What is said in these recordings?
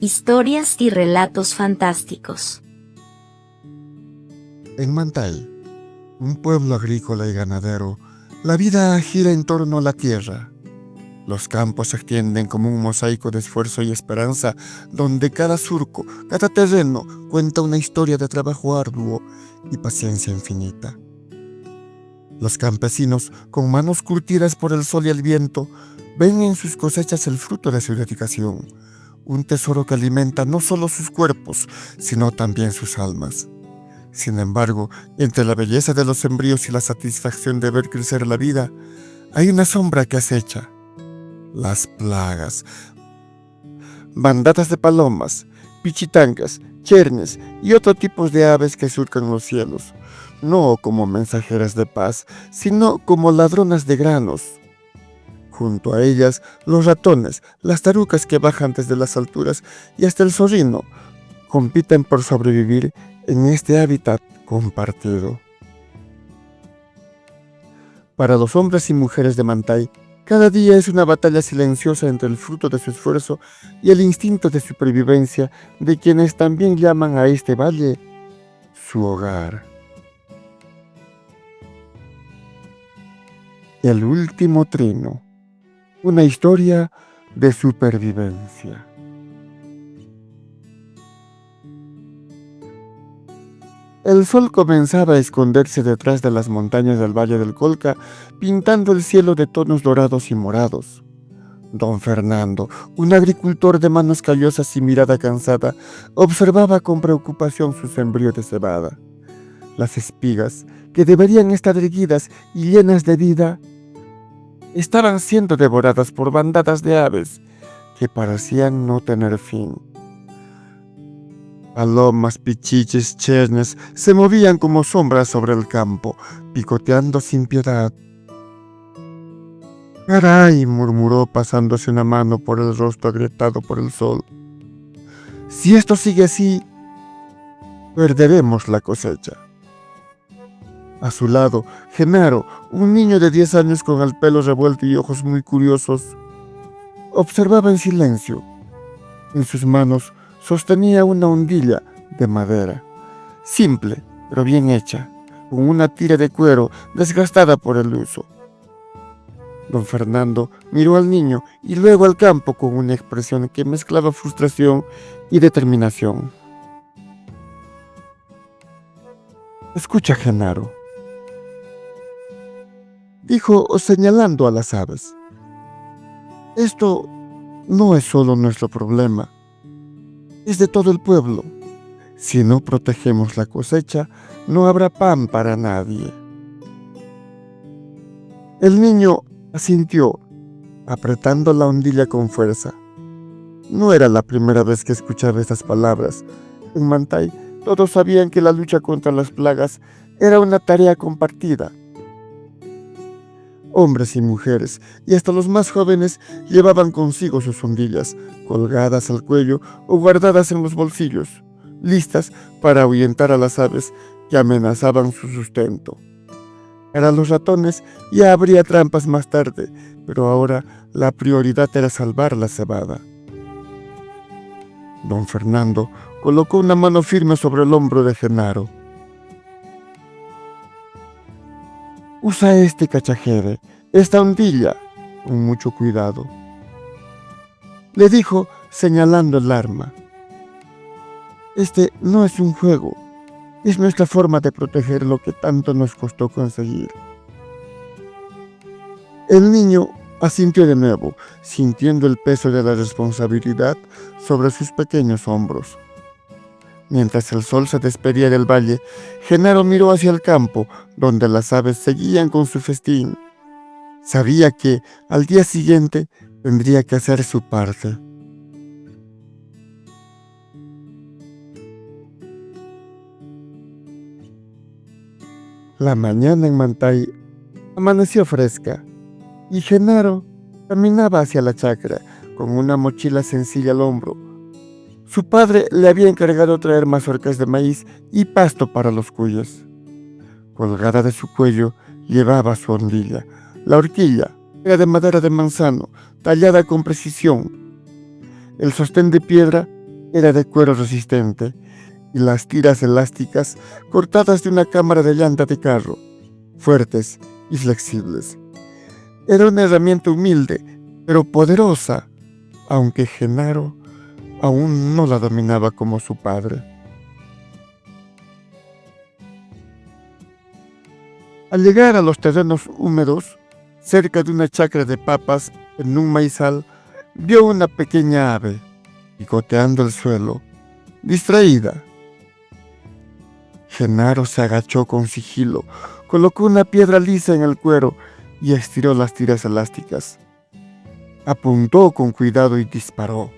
Historias y relatos fantásticos. En Mantay, un pueblo agrícola y ganadero, la vida gira en torno a la tierra. Los campos se extienden como un mosaico de esfuerzo y esperanza, donde cada surco, cada terreno cuenta una historia de trabajo arduo y paciencia infinita. Los campesinos, con manos curtidas por el sol y el viento, ven en sus cosechas el fruto de su dedicación, un tesoro que alimenta no solo sus cuerpos, sino también sus almas. Sin embargo, entre la belleza de los sembríos y la satisfacción de ver crecer la vida, hay una sombra que acecha: las plagas. Bandadas de palomas, pichitangas, chernes y otros tipos de aves que surcan los cielos, no como mensajeras de paz, sino como ladronas de granos. Junto a ellas, los ratones, las tarucas que bajan desde las alturas y hasta el zorrino compiten por sobrevivir en este hábitat compartido. Para los hombres y mujeres de Mantay, cada día es una batalla silenciosa entre el fruto de su esfuerzo y el instinto de supervivencia de quienes también llaman a este valle su hogar. El último trino, una historia de supervivencia. El sol comenzaba a esconderse detrás de las montañas del Valle del Colca, pintando el cielo de tonos dorados y morados. Don Fernando, un agricultor de manos callosas y mirada cansada, observaba con preocupación su sembrío de cebada. Las espigas, que deberían estar erguidas y llenas de vida, estaban siendo devoradas por bandadas de aves que parecían no tener fin. Palomas, pichiches, chernes se movían como sombras sobre el campo, picoteando sin piedad. «Caray», murmuró pasándose una mano por el rostro agrietado por el sol. «Si esto sigue así, perderemos la cosecha». A su lado, Genaro, un niño de 10 años con el pelo revuelto y ojos muy curiosos, observaba en silencio. En sus manos sostenía una hundilla de madera, simple pero bien hecha, con una tira de cuero desgastada por el uso. Don Fernando miró al niño y luego al campo con una expresión que mezclaba frustración y determinación. «Escucha, Genaro», dijo señalando a las aves. «Esto no es solo nuestro problema, es de todo el pueblo. Si no protegemos la cosecha, no habrá pan para nadie». El niño asintió, apretando la hundilla con fuerza. No era la primera vez que escuchaba estas palabras. En Mantay, todos sabían que la lucha contra las plagas era una tarea compartida. Hombres y mujeres, y hasta los más jóvenes, llevaban consigo sus hundillas, colgadas al cuello o guardadas en los bolsillos, listas para ahuyentar a las aves que amenazaban su sustento. Para los ratones ya habría trampas más tarde, pero ahora la prioridad era salvar la cebada. Don Fernando colocó una mano firme sobre el hombro de Genaro. «Usa este cachajere, esta hundilla, con mucho cuidado», le dijo señalando el arma. «Este no es un juego, es nuestra forma de proteger lo que tanto nos costó conseguir». El niño asintió de nuevo, sintiendo el peso de la responsabilidad sobre sus pequeños hombros. Mientras el sol se despedía del valle, Genaro miró hacia el campo, donde las aves seguían con su festín. Sabía que al día siguiente tendría que hacer su parte. La mañana en Mantay amaneció fresca y Genaro caminaba hacia la chacra con una mochila sencilla al hombro. Su padre le había encargado traer mazorcas de maíz y pasto para los cuyes. Colgada de su cuello llevaba su hondilla. La horquilla era de madera de manzano, tallada con precisión. El sostén de piedra Era de cuero resistente y las tiras elásticas cortadas de una cámara de llanta de carro, fuertes y flexibles. Era una herramienta humilde, pero poderosa, aunque Genaro aún no la dominaba como su padre. Al llegar a los terrenos húmedos, cerca de una chacra de papas en un maizal, vio una pequeña ave picoteando el suelo, distraída. Genaro se agachó con sigilo, colocó una piedra lisa en el cuero y estiró las tiras elásticas. Apuntó con cuidado y disparó.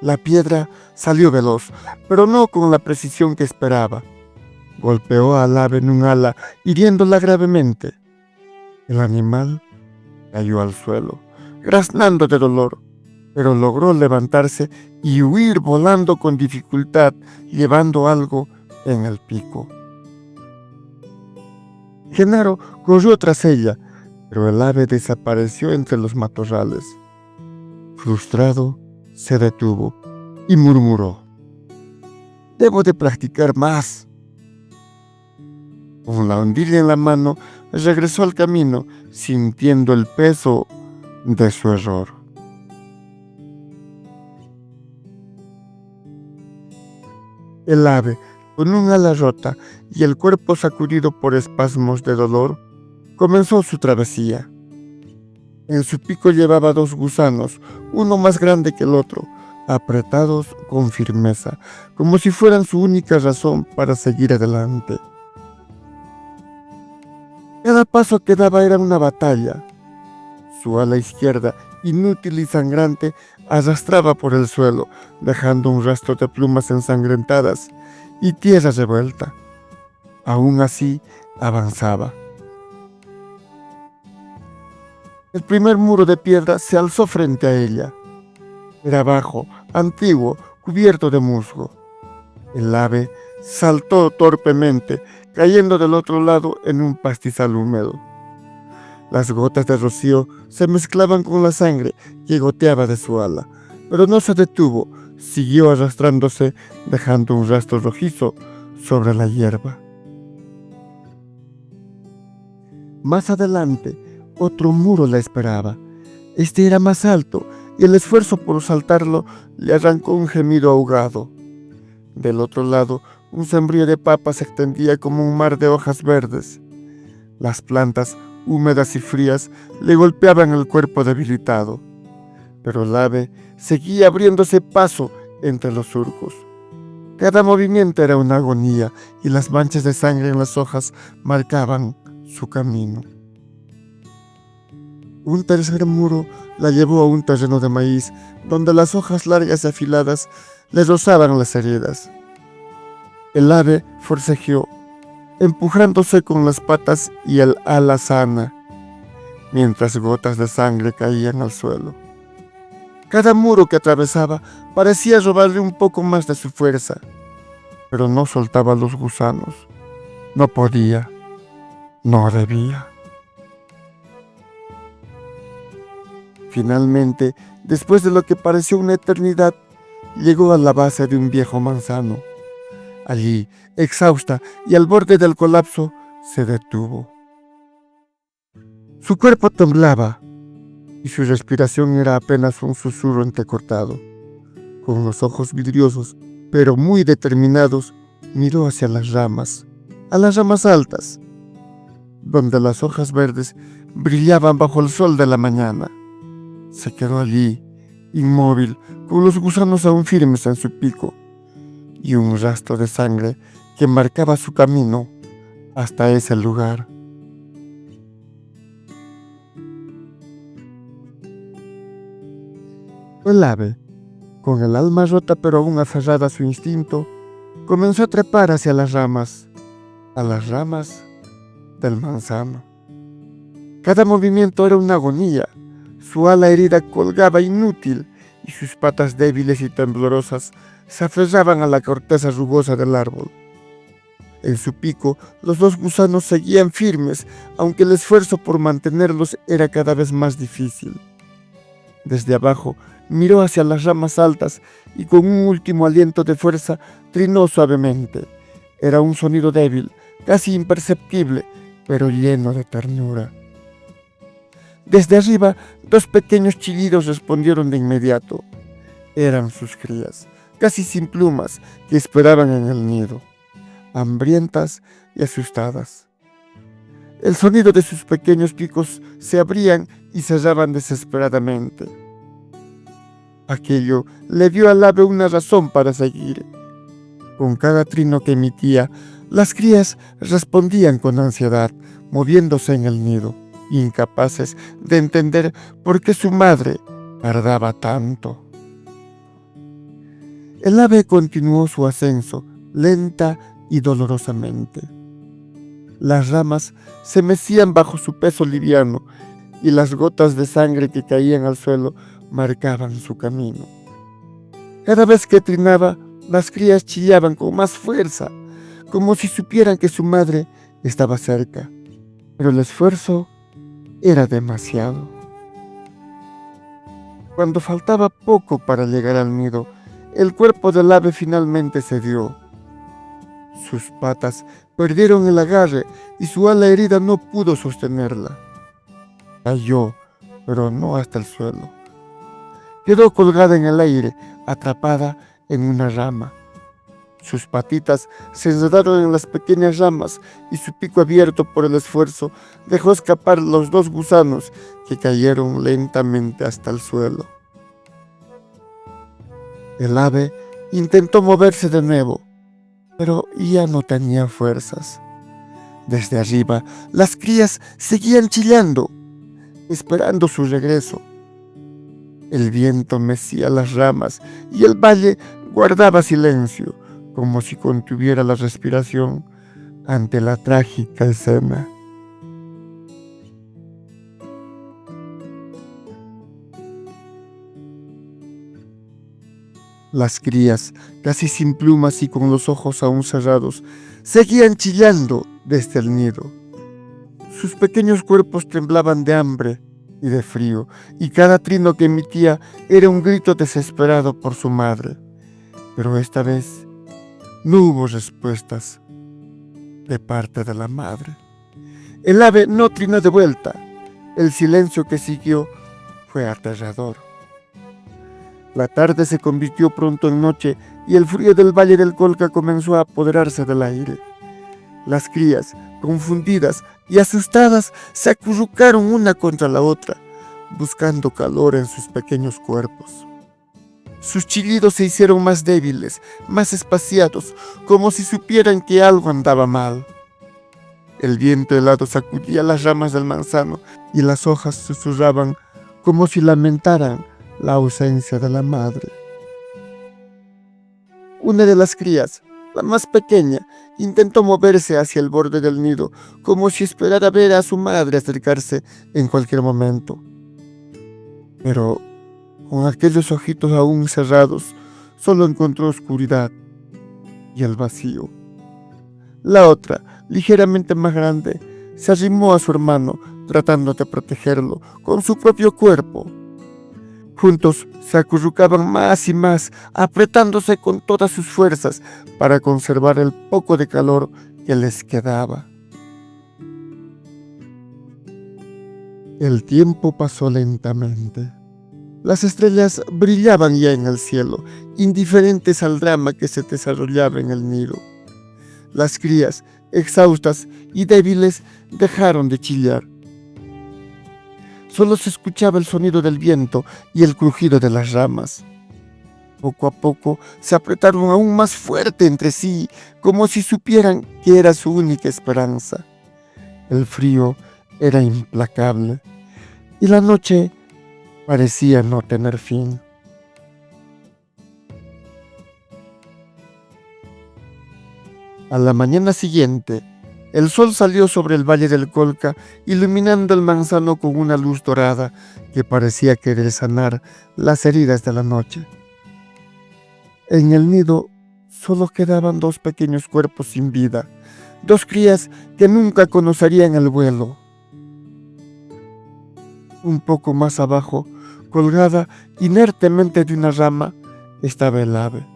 La piedra salió veloz, pero no con la precisión que esperaba. Golpeó al ave en un ala, hiriéndola gravemente. El animal cayó al suelo, graznando de dolor, pero logró levantarse y huir volando con dificultad, llevando algo en el pico. Genaro corrió tras ella, pero el ave desapareció entre los matorrales. Frustrado, se detuvo y murmuró: «Debo de practicar más». Con la hondilla en la mano, regresó al camino, sintiendo el peso de su error. El ave, con un ala rota y el cuerpo sacudido por espasmos de dolor, comenzó su travesía. En su pico llevaba 2 gusanos, uno más grande que el otro, apretados con firmeza, como si fueran su única razón para seguir adelante. Cada paso que daba era una batalla. Su ala izquierda, inútil y sangrante, arrastraba por el suelo, dejando un rastro de plumas ensangrentadas y tierra revuelta. Aún así, avanzaba. El primer muro de piedra se alzó frente a ella. Era bajo, antiguo, cubierto de musgo. El ave saltó torpemente, cayendo del otro lado en un pastizal húmedo. Las gotas de rocío se mezclaban con la sangre que goteaba de su ala, pero no se detuvo, siguió arrastrándose, dejando un rastro rojizo sobre la hierba. Más adelante, otro muro la esperaba. Este era más alto y el esfuerzo por saltarlo le arrancó un gemido ahogado. Del otro lado, un sembrío de papas se extendía como un mar de hojas verdes. Las plantas, húmedas y frías, le golpeaban el cuerpo debilitado, pero el ave seguía abriéndose paso entre los surcos. Cada movimiento era una agonía y las manchas de sangre en las hojas marcaban su camino. Un tercer muro la llevó a un terreno de maíz, donde las hojas largas y afiladas le rozaban las heridas. El ave forcejeó, empujándose con las patas y el ala sana, mientras gotas de sangre caían al suelo. Cada muro que atravesaba parecía robarle un poco más de su fuerza, pero no soltaba los gusanos. No podía, no debía. Finalmente, después de lo que pareció una eternidad, llegó a la base de un viejo manzano. Allí, exhausta y al borde del colapso, se detuvo. Su cuerpo temblaba y su respiración era apenas un susurro entrecortado. Con los ojos vidriosos, pero muy determinados, miró hacia las ramas, a las ramas altas, donde las hojas verdes brillaban bajo el sol de la mañana. Se quedó allí, inmóvil, con los gusanos aún firmes en su pico y un rastro de sangre que marcaba su camino hasta ese lugar. El ave, con el alma rota pero aún aferrada a su instinto, comenzó a trepar hacia las ramas del manzano. Cada movimiento era una agonía. Su ala herida colgaba inútil y sus patas débiles y temblorosas se aferraban a la corteza rugosa del árbol. En su pico, los 2 gusanos seguían firmes, aunque el esfuerzo por mantenerlos era cada vez más difícil. Desde abajo miró hacia las ramas altas y con un último aliento de fuerza trinó suavemente. Era un sonido débil, casi imperceptible, pero lleno de ternura. Desde arriba, dos pequeños chillidos respondieron de inmediato. Eran sus crías, casi sin plumas, que esperaban en el nido, hambrientas y asustadas. El sonido de sus pequeños picos se abrían y cerraban desesperadamente. Aquello le dio al ave una razón para seguir. Con cada trino que emitía, las crías respondían con ansiedad, moviéndose en el nido, incapaces de entender por qué su madre tardaba tanto. El ave continuó su ascenso, lenta y dolorosamente. Las ramas se mecían bajo su peso liviano y las gotas de sangre que caían al suelo marcaban su camino. Cada vez que trinaba, las crías chillaban con más fuerza, como si supieran que su madre estaba cerca, pero el esfuerzo era demasiado. Cuando faltaba poco para llegar al nido, el cuerpo del ave finalmente cedió. Sus patas perdieron el agarre y su ala herida no pudo sostenerla. Cayó, pero no hasta el suelo. Quedó colgada en el aire, atrapada en una rama. Sus patitas se enredaron en las pequeñas ramas y su pico abierto por el esfuerzo dejó escapar los dos gusanos que cayeron lentamente hasta el suelo. El ave intentó moverse de nuevo, pero ya no tenía fuerzas. Desde arriba, las crías seguían chillando, esperando su regreso. El viento mecía las ramas y el valle guardaba silencio, como si contuviera la respiración ante la trágica escena. Las crías, casi sin plumas y con los ojos aún cerrados, seguían chillando desde el nido. Sus pequeños cuerpos temblaban de hambre y de frío, y cada trino que emitía era un grito desesperado por su madre. Pero esta vez no hubo respuestas de parte de la madre. El ave no trinó de vuelta. El silencio que siguió fue aterrador. La tarde se convirtió pronto en noche y el frío del Valle del Colca comenzó a apoderarse del aire. Las crías, confundidas y asustadas, se acurrucaron una contra la otra, buscando calor en sus pequeños cuerpos. Sus chillidos se hicieron más débiles, más espaciados, como si supieran que algo andaba mal. El viento helado sacudía las ramas del manzano y las hojas susurraban como si lamentaran la ausencia de la madre. Una de las crías, la más pequeña, intentó moverse hacia el borde del nido, como si esperara ver a su madre acercarse en cualquier momento. Pero con aquellos ojitos aún cerrados, solo encontró oscuridad y el vacío. La otra, ligeramente más grande, se arrimó a su hermano, tratando de protegerlo con su propio cuerpo. Juntos se acurrucaban más y más, apretándose con todas sus fuerzas para conservar el poco de calor que les quedaba. El tiempo pasó lentamente. Las estrellas brillaban ya en el cielo, indiferentes al drama que se desarrollaba en el nido. Las crías, exhaustas y débiles, dejaron de chillar. Solo se escuchaba el sonido del viento y el crujido de las ramas. Poco a poco se apretaron aún más fuerte entre sí, como si supieran que era su única esperanza. El frío era implacable y la noche parecía no tener fin. A la mañana siguiente, el sol salió sobre el Valle del Colca, iluminando el manzano con una luz dorada que parecía querer sanar las heridas de la noche. En el nido solo quedaban dos pequeños cuerpos sin vida, dos crías que nunca conocerían el vuelo. Un poco más abajo, Colgada inertemente de una rama estaba el ave.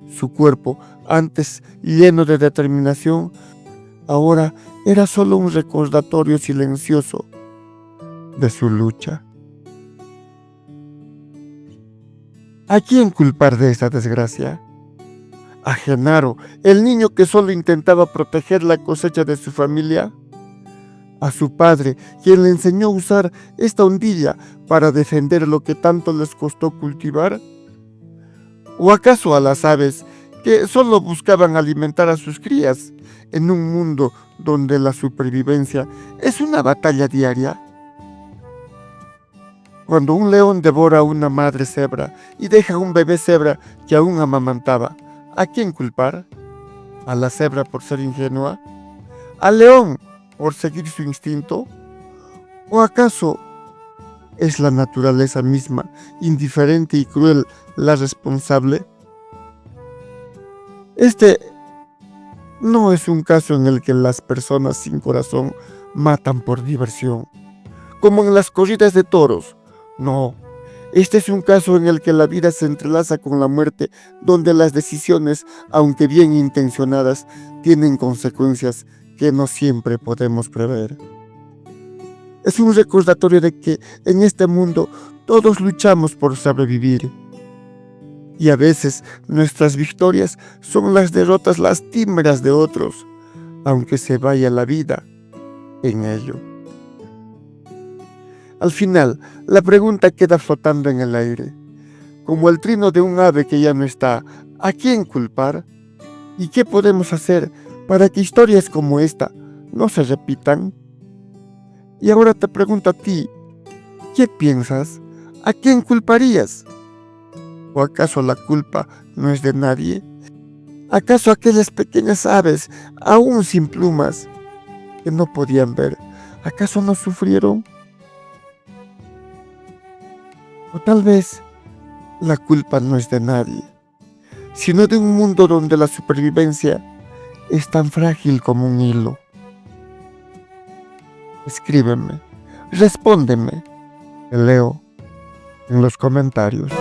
Su cuerpo, antes lleno de determinación, ahora era solo un recordatorio silencioso de su lucha. ¿A quién culpar de esta desgracia? ¿A Genaro, el niño que solo intentaba proteger la cosecha de su familia? ¿A su padre, quien le enseñó a usar esta hondilla para defender lo que tanto les costó cultivar? ¿O acaso a las aves, que solo buscaban alimentar a sus crías en un mundo donde la supervivencia es una batalla diaria? Cuando un león devora a una madre cebra y deja a un bebé cebra que aún amamantaba, ¿a quién culpar? ¿A la cebra por ser ingenua? ¿Al león por seguir su instinto? ¿O acaso es la naturaleza misma, indiferente y cruel, la responsable? Este no es un caso en el que las personas sin corazón matan por diversión, como en las corridas de toros. No, este es un caso en el que la vida se entrelaza con la muerte, donde las decisiones, aunque bien intencionadas, tienen consecuencias que no siempre podemos prever. Es un recordatorio de que en este mundo todos luchamos por sobrevivir. Y a veces nuestras victorias son las derrotas lastimeras de otros, aunque se vaya la vida en ello. Al final, la pregunta queda flotando en el aire, como el trino de un ave que ya no está. ¿A quién culpar? ¿Y qué podemos hacer para que historias como esta no se repitan? Y ahora te pregunto a ti, ¿qué piensas? ¿A quién culparías? ¿O acaso la culpa no es de nadie? ¿Acaso aquellas pequeñas aves, aún sin plumas, que no podían ver, acaso no sufrieron? O tal vez la culpa no es de nadie, sino de un mundo donde la supervivencia es tan frágil como un hilo. Escríbeme, respóndeme, te leo en los comentarios.